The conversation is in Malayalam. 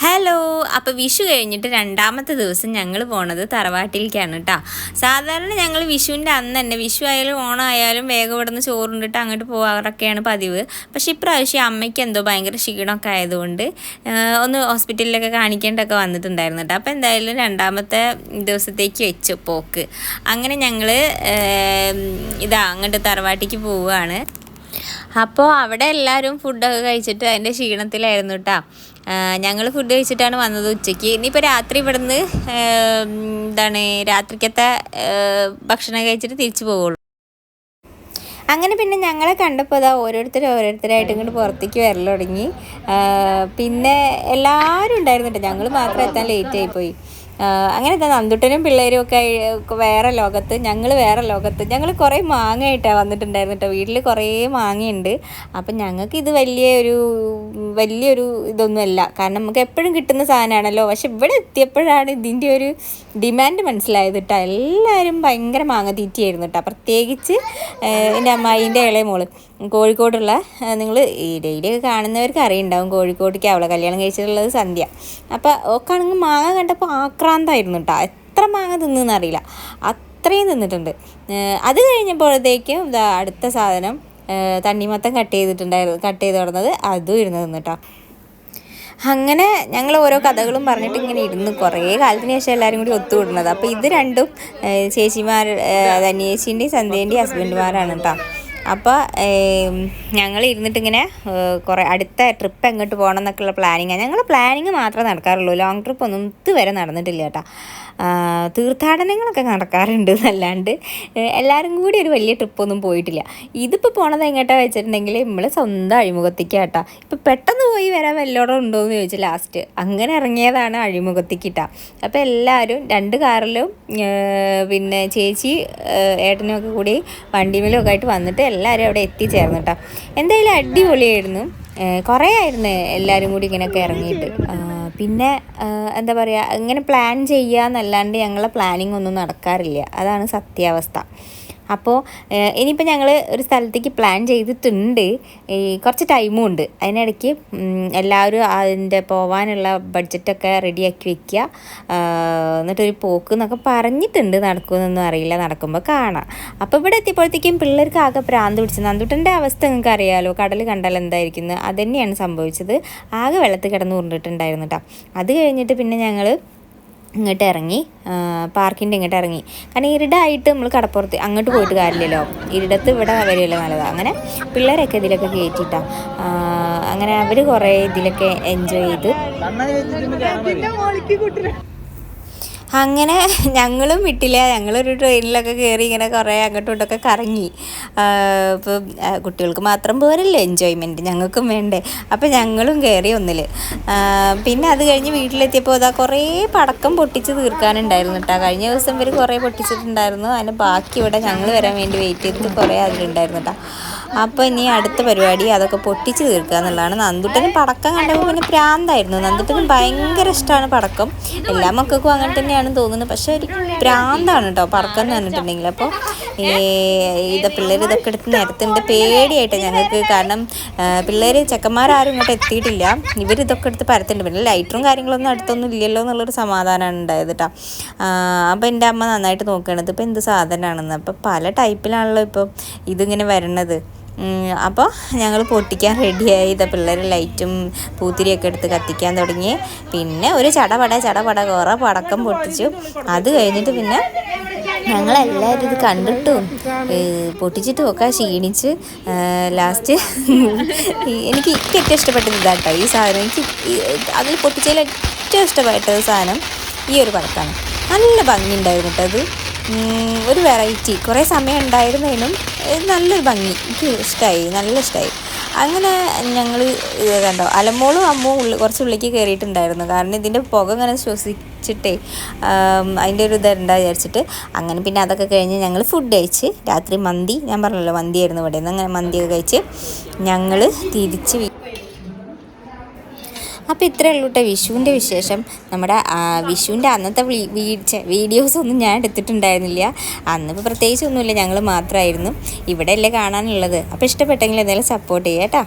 ഹലോ. അപ്പോൾ വിഷു കഴിഞ്ഞിട്ട് രണ്ടാമത്തെ ദിവസം ഞങ്ങൾ പോണത് തറവാട്ടിലേക്കാണ് കേട്ടോ. സാധാരണ ഞങ്ങൾ വിഷുവിൻ്റെ അന്ന് തന്നെ, വിഷു ആയാലും ഓണം ആയാലും വേഗം ഇവിടുന്ന് ചോറുണ്ടിട്ട് അങ്ങോട്ട് പോകാറൊക്കെയാണ് പതിവ്. പക്ഷേ ഇപ്രാവശ്യം അമ്മയ്ക്ക് എന്തോ ഭയങ്കര ക്ഷീണമൊക്കെ ആയതുകൊണ്ട് ഒന്ന് ഹോസ്പിറ്റലിലൊക്കെ കാണിക്കേണ്ടൊക്കെ വന്നിട്ടുണ്ടായിരുന്നു കേട്ടോ. അപ്പോൾ എന്തായാലും രണ്ടാമത്തെ ദിവസത്തേക്ക് വെച്ചു പോക്ക്. അങ്ങനെ ഞങ്ങൾ അങ്ങോട്ട് തറവാട്ടിക്ക് പോവുകയാണ്. അപ്പോൾ അവിടെ എല്ലാവരും ഫുഡൊക്കെ കഴിച്ചിട്ട് അതിൻ്റെ ക്ഷീണത്തിലായിരുന്നു കേട്ടോ. ഞങ്ങൾ ഫുഡ് കഴിച്ചിട്ടാണ് വന്നത് ഉച്ചയ്ക്ക്. ഇനിയിപ്പോൾ രാത്രി ഇവിടുന്ന് രാത്രിക്കത്തെ ഭക്ഷണം കഴിച്ചിട്ട് തിരിച്ചു പോവുള്ളൂ. അങ്ങനെ പിന്നെ ഞങ്ങളെ കണ്ടപ്പോൾ ഓരോരുത്തരായിട്ട് ഇങ്ങോട്ട് പുറത്തേക്ക് വരൽ തുടങ്ങി. പിന്നെ എല്ലാവരും ഉണ്ടായിരുന്നു കേട്ടോ, ഞങ്ങൾ മാത്രം എത്താൻ ലേറ്റായിപ്പോയി. അങ്ങനെ നന്ദുട്ടനും പിള്ളേരും ഒക്കെ വേറെ ലോകത്ത്, ഞങ്ങൾ വേറെ ലോകത്ത്. ഞങ്ങൾ കുറേ മാങ്ങയായിട്ടാണ് വന്നിട്ടുണ്ടായിരുന്നു കേട്ടോ. വീട്ടിൽ കുറേ മാങ്ങയുണ്ട്. അപ്പം ഞങ്ങൾക്ക് ഇത് വലിയൊരു ഇതൊന്നുമല്ല, കാരണം നമുക്ക് എപ്പോഴും കിട്ടുന്ന സാധനമാണല്ലോ. പക്ഷെ ഇവിടെ എത്തിയപ്പോഴാണ് ഇതിൻ്റെ ഒരു ഡിമാൻഡ് മനസ്സിലായത് കേട്ടോ. എല്ലാവരും ഭയങ്കര മാങ്ങ തീറ്റിയായിരുന്നു കേട്ടോ. പ്രത്യേകിച്ച് എൻ്റെ അമ്മായിൻ്റെ ഇളയ മോള് കോഴിക്കോടുള്ള, നിങ്ങൾ ഡെയിലി കാണുന്നവർക്ക് അറിയുണ്ടാവും, കോഴിക്കോട്ടേക്ക് അവളെ കല്യാണം കഴിച്ചിട്ടുള്ളത് സന്ധ്യ. അപ്പോൾ ഓക്കാണെങ്കിൽ മാങ്ങ കണ്ടപ്പോൾ ആക്രാന്തമായിരുന്നു കേട്ടോ. എത്ര മാങ്ങ തിന്നെന്നറിയില്ല, അത്രയും തിന്നിട്ടുണ്ട്. അത് കഴിഞ്ഞപ്പോഴത്തേക്കും അടുത്ത സാധനം തണ്ണിമത്തം കട്ട് ചെയ്ത് തുടങ്ങുന്നത് അതും ഇരുന്ന് തിന്നിട്ടോ. അങ്ങനെ ഞങ്ങൾ ഓരോ കഥകളും പറഞ്ഞിട്ട് ഇങ്ങനെ ഇരുന്ന് കുറേ കാലത്തിന് ശേഷം എല്ലാവരും കൂടി ഒത്തുകൂടുന്നത്. അപ്പോൾ ഇത് രണ്ടും ചേച്ചിമാർ, ധന്യേച്ചിൻ്റെയും സന്ധ്യേൻ്റെയും ഹസ്ബൻഡുമാരാണ് കേട്ടോ. അപ്പോൾ ഞങ്ങൾ ഇരുന്നിട്ടിങ്ങനെ കുറേ അടുത്ത ട്രിപ്പ് എങ്ങോട്ട് പോകണം എന്നൊക്കെയുള്ള പ്ലാനിങ്ങാണ്. ഞങ്ങൾ പ്ലാനിങ് മാത്രമേ നടക്കാറുള്ളൂ, ലോങ് ട്രിപ്പ് ഒന്നും ഇതുവരെ നടന്നിട്ടില്ല കേട്ടോ. തീർത്ഥാടനങ്ങളൊക്കെ നടക്കാറുണ്ട് എന്നല്ലാണ്ട് എല്ലാവരും കൂടി ഒരു വലിയ ട്രിപ്പൊന്നും പോയിട്ടില്ല. ഇതിപ്പോൾ പോണത് എങ്ങോട്ടാണ് വെച്ചിട്ടുണ്ടെങ്കിൽ നമ്മൾ സ്വന്തം അഴിമുഖത്തേക്ക് കേട്ടോ. ഇപ്പോൾ പെട്ടെന്ന് പോയി വരാൻ വല്ലോടം ഉണ്ടോയെന്ന് ചോദിച്ചു ലാസ്റ്റ് അങ്ങനെ ഇറങ്ങിയതാണ് അഴിമുഖത്തേക്ക് കേട്ടോ. അപ്പോൾ എല്ലാവരും 2 കാറിലും പിന്നെ ചേച്ചി ഏട്ടനും ഒക്കെ കൂടി വണ്ടിമേലും ഒക്കെ ആയിട്ട് വന്നിട്ട് എല്ലാവരും അവിടെ എത്തിച്ചേർന്നു കേട്ടോ. എന്തായാലും അടിപൊളിയായിരുന്നു. കുറേ ആയിരുന്നു എല്ലാവരും കൂടി ഇങ്ങനെയൊക്കെ ഇറങ്ങിയിട്ട്. പിന്നെ എന്താ പറയുക, ഇങ്ങനെ പ്ലാൻ ചെയ്യുക എന്നല്ലാണ്ട് ഞങ്ങളെ പ്ലാനിങ് ഒന്നും നടക്കാറില്ല, അതാണ് സത്യാവസ്ഥ. അപ്പോൾ ഇനിയിപ്പോൾ ഞങ്ങൾ ഒരു സ്ഥലത്തേക്ക് പ്ലാൻ ചെയ്തിട്ടുണ്ട്. കുറച്ച് ടൈമും ഉണ്ട്. അതിനിടയ്ക്ക് എല്ലാവരും അതിൻ്റെ പോകാനുള്ള ബഡ്ജറ്റൊക്കെ റെഡിയാക്കി വെക്കുക. എന്നിട്ടൊരു പോക്ക് എന്നൊക്കെ പറഞ്ഞിട്ടുണ്ട്. നടക്കുമെന്നൊന്നും അറിയില്ല, നടക്കുമ്പോൾ കാണാം. അപ്പോൾ ഇവിടെ എത്തിയപ്പോഴത്തേക്കും പിള്ളേർക്ക് ആകെ പ്രാന്ത് പിടിച്ചു. നന്ദുട്ടൻ്റെ അവസ്ഥ നിങ്ങൾക്ക് അറിയാമല്ലോ, കടൽ കണ്ടാൽ എന്തായിരിക്കുന്നത്, അതുതന്നെയാണ് സംഭവിച്ചത്. ആകെ വെള്ളത്തിൽ കിടന്ന് ഉരുണ്ടിട്ടുണ്ടായിരുന്നു കേട്ടോ. അത് കഴിഞ്ഞിട്ട് പിന്നെ ഞങ്ങൾ ഇങ്ങോട്ട് ഇറങ്ങി, പാർക്കിൻ്റെ ഇങ്ങോട്ട് ഇറങ്ങി. കാരണം ഇരുടായിട്ട് നമ്മൾ കടപ്പുറത്ത് അങ്ങോട്ട് പോയിട്ട് കാര്യമില്ലല്ലോ, ഇരുടത്ത് ഇവിടെ വരികയല്ലോ നല്ലതാണ്. അങ്ങനെ പിള്ളേരൊക്കെ ഇതിലൊക്കെ കയറ്റിയിട്ടാണ്. അങ്ങനെ അവർ കുറേ ഇതിലൊക്കെ എൻജോയ് ചെയ്ത്. അങ്ങനെ ഞങ്ങളും വിട്ടില്ല. ഞങ്ങളൊരു ട്രെയിനിലൊക്കെ കയറി ഇങ്ങനെ കുറേ അങ്ങോട്ടും ഇങ്ങോട്ടൊക്കെ കറങ്ങി. ഇപ്പം കുട്ടികൾക്ക് മാത്രം പോരല്ലോ എൻജോയ്മെൻറ്റ്, ഞങ്ങൾക്കും വേണ്ടേ. അപ്പം ഞങ്ങളും കയറി ഒന്നിൽ. പിന്നെ അത് കഴിഞ്ഞ് വീട്ടിലെത്തിയപ്പോൾ കുറേ പടക്കം പൊട്ടിച്ച് തീർക്കാനുണ്ടായിരുന്നു കേട്ടോ. കഴിഞ്ഞ ദിവസം ഇവർ കുറേ പൊട്ടിച്ചിട്ടുണ്ടായിരുന്നു. അതിന് ബാക്കി ഇവിടെ ഞങ്ങൾ വരാൻ വേണ്ടി വെയിറ്റ് ചെയ്തിട്ട് കുറേ അതിലുണ്ടായിരുന്നു കേട്ടോ. അപ്പോൾ ഇനി അടുത്ത പരിപാടി അതൊക്കെ പൊട്ടിച്ച് തീർക്കുക എന്നുള്ളതാണ്. നന്ദുട്ടന് പടക്കം കണ്ടപ്പോൾ പിന്നെ പ്രാന്തായിരുന്നു. നന്ദുട്ടന് ഭയങ്കര ഇഷ്ടമാണ് പടക്കം. എല്ലാ മക്കൾക്കും അങ്ങനെ തന്നെയാണ് തോന്നുന്നത്. പക്ഷേ ഒരു പ്രാന്താണ് കേട്ടോ പടക്കം എന്ന് പറഞ്ഞിട്ടുണ്ടെങ്കിൽ. അപ്പോൾ പിള്ളേർ ഇതൊക്കെ എടുത്ത് നിരത്തുണ്ട്. പേടിയായിട്ട് ഞങ്ങൾക്ക്, കാരണം പിള്ളേർ ചെക്കന്മാരാരും ഇങ്ങോട്ട് എത്തിയിട്ടില്ല. ഇവരിതൊക്കെ എടുത്ത് പരത്തുന്നുണ്ട്. പിന്നെ ലൈറ്ററും കാര്യങ്ങളൊന്നും അടുത്തൊന്നും ഇല്ലല്ലോ എന്നുള്ളൊരു സമാധാനമാണ് ഉണ്ടായത് കേട്ടോ. അപ്പോൾ എൻ്റെ അമ്മ നന്നായിട്ട് നോക്കുകയാണ് ഇപ്പോൾ എന്ത് സാധനമാണെന്ന്. അപ്പോൾ പല ടൈപ്പിലാണല്ലോ ഇപ്പോൾ ഇതിങ്ങനെ വരണത്. അപ്പോൾ ഞങ്ങൾ പൊട്ടിക്കാൻ റെഡിയായി. പിള്ളേർ ലൈറ്റും പൂത്തിരിയൊക്കെ എടുത്ത് കത്തിക്കാൻ തുടങ്ങി. പിന്നെ ഒരു ചടപട കുറേ പടക്കം പൊട്ടിച്ചു. അത് കഴിഞ്ഞിട്ട് പിന്നെ ഞങ്ങളെല്ലാവരും ഇത് കണ്ടിട്ടും പൊട്ടിച്ചിട്ടും ഒക്കെ ക്ഷീണിച്ച് ലാസ്റ്റ് എനിക്ക് ഏറ്റവും ഇഷ്ടപ്പെട്ടത് ഇതാട്ടോ ഈ സാധനം. എനിക്ക് അതിൽ പൊട്ടിച്ചതിൽ ഏറ്റവും ഇഷ്ടപ്പെട്ട സാധനം ഈ ഒരു പടക്കമാണ്. നല്ല ഭംഗിയുണ്ടായിരുന്നു കേട്ടോ. അത് ഒരു വെറൈറ്റി, കുറേ സമയം ഉണ്ടായിരുന്നതിനും നല്ലൊരു ഭംഗി, എനിക്ക് ഇഷ്ടമായി, നല്ല ഇഷ്ടമായി. അങ്ങനെ ഞങ്ങൾ കണ്ടോ അലമോളും അമ്മവും കുറച്ച് ഉള്ളിലേക്ക് കയറിയിട്ടുണ്ടായിരുന്നു. കാരണം ഇതിൻ്റെ പുക ഇങ്ങനെ ശ്വസിച്ചിട്ടേ അതിൻ്റെ ഒരു ഇതുണ്ടാ വിചാരിച്ചിട്ട്. അങ്ങനെ പിന്നെ അതൊക്കെ കഴിഞ്ഞ് ഞങ്ങൾ ഫുഡ് കഴിച്ച് രാത്രി മന്തി, ഞാൻ പറഞ്ഞല്ലോ മന്തിയായിരുന്നു ഇവിടെ നിന്ന്. അങ്ങനെ മന്തിയൊക്കെ കഴിച്ച് ഞങ്ങൾ തിരിച്ച്. അപ്പോൾ ഇത്രയേ ഉള്ളൂ കേട്ടോ വിഷുവിൻ്റെ വിശേഷം. നമ്മുടെ വിഷുവിൻ്റെ അന്നത്തെ വീഡിയോസൊന്നും ഞാൻ എടുത്തിട്ടുണ്ടായിരുന്നില്ല. അന്നിപ്പോൾ പ്രത്യേകിച്ചൊന്നുമില്ല, ഞങ്ങൾ മാത്രമായിരുന്നു. ഇവിടെ അല്ലേ കാണാനുള്ളത്. അപ്പോൾ ഇഷ്ടപ്പെട്ടെങ്കിൽ എന്തായാലും സപ്പോർട്ട് ചെയ്യാം കേട്ടോ.